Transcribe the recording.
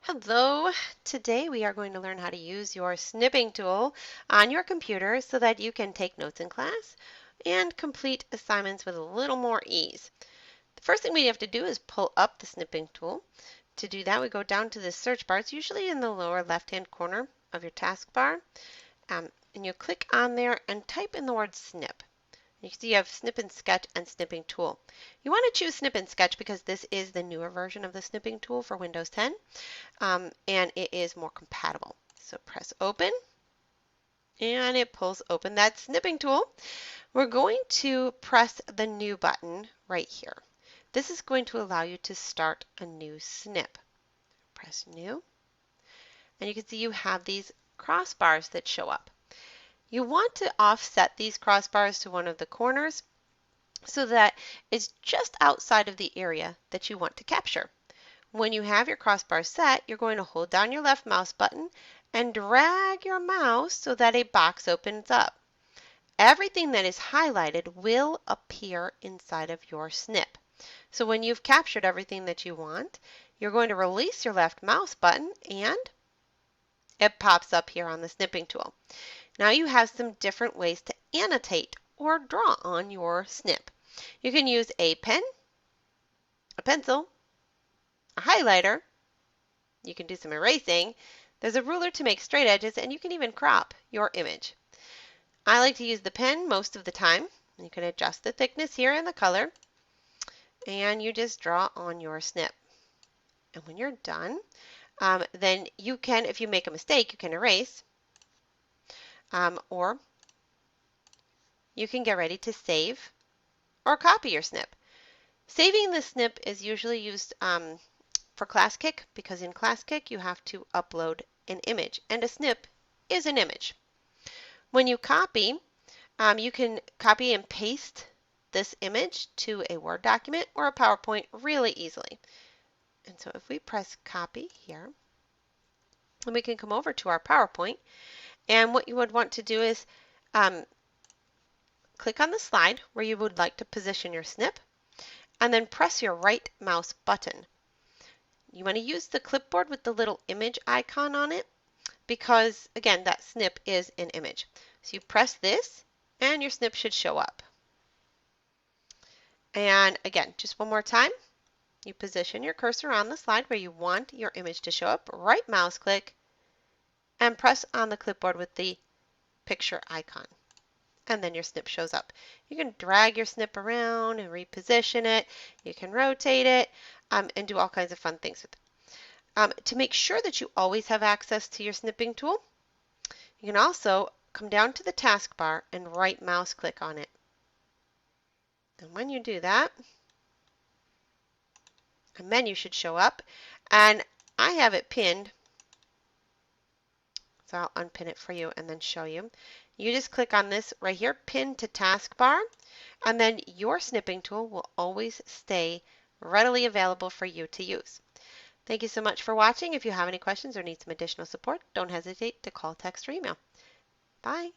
Hello! Today we are going to learn how to use your snipping tool on your computer so that you can take notes in class and complete assignments with a little more ease. The first thing we have to do is pull up the snipping tool. To do that, we go down to the search bar. It's usually in the lower left-hand corner of your taskbar. And you click on there and type in the word snip. You can see you have Snip and Sketch and Snipping Tool. You want to choose Snip and Sketch because this is the newer version of the snipping tool for Windows 10. And it is more compatible. So press open and it pulls open that snipping tool. We're going to press the new button right here. This is going to allow you to start a new snip. Press new and you can see you have these crossbars that show up. You want to offset these crossbars to one of the corners so that it's just outside of the area that you want to capture. When you have your crossbar set, you're going to hold down your left mouse button and drag your mouse so that a box opens up. Everything that is highlighted will appear inside of your snip. So when you've captured everything that you want, you're going to release your left mouse button and it pops up here on the snipping tool. Now you have some different ways to annotate or draw on your snip. You can use a pen, a pencil, a highlighter. You can do some erasing. There's a ruler to make straight edges, and you can even crop your image. I like to use the pen most of the time. You can adjust the thickness here and the color, and you just draw on your snip. And when you're done, then you can, if you make a mistake, you can erase, or you can get ready to save or copy your snip. Saving the snip is usually used for ClassKick because in ClassKick you have to upload an image, and a snip is an image. When you copy, you can copy and paste this image to a Word document or a PowerPoint really easily. And so if we press copy here, then we can come over to our PowerPoint, and what you would want to do is click on the slide where you would like to position your snip, and then press your right mouse button. You want to use the clipboard with the little image icon on it because, again, that snip is an image. So you press this and your snip should show up. And again, just one more time, you position your cursor on the slide where you want your image to show up, right mouse click, and press on the clipboard with the picture icon. And then your snip shows up. You can drag your snip around and reposition it. You can rotate it and do all kinds of fun things with it. To make sure that you always have access to your snipping tool, you can also come down to the taskbar and right mouse click on it. And when you do that, a menu should show up, and I have it pinned, so I'll unpin it for you and then show you. You just click on this right here, pin to taskbar, and then your snipping tool will always stay readily available for you to use. Thank you so much for watching. If you have any questions or need some additional support, don't hesitate to call, text, or email. Bye.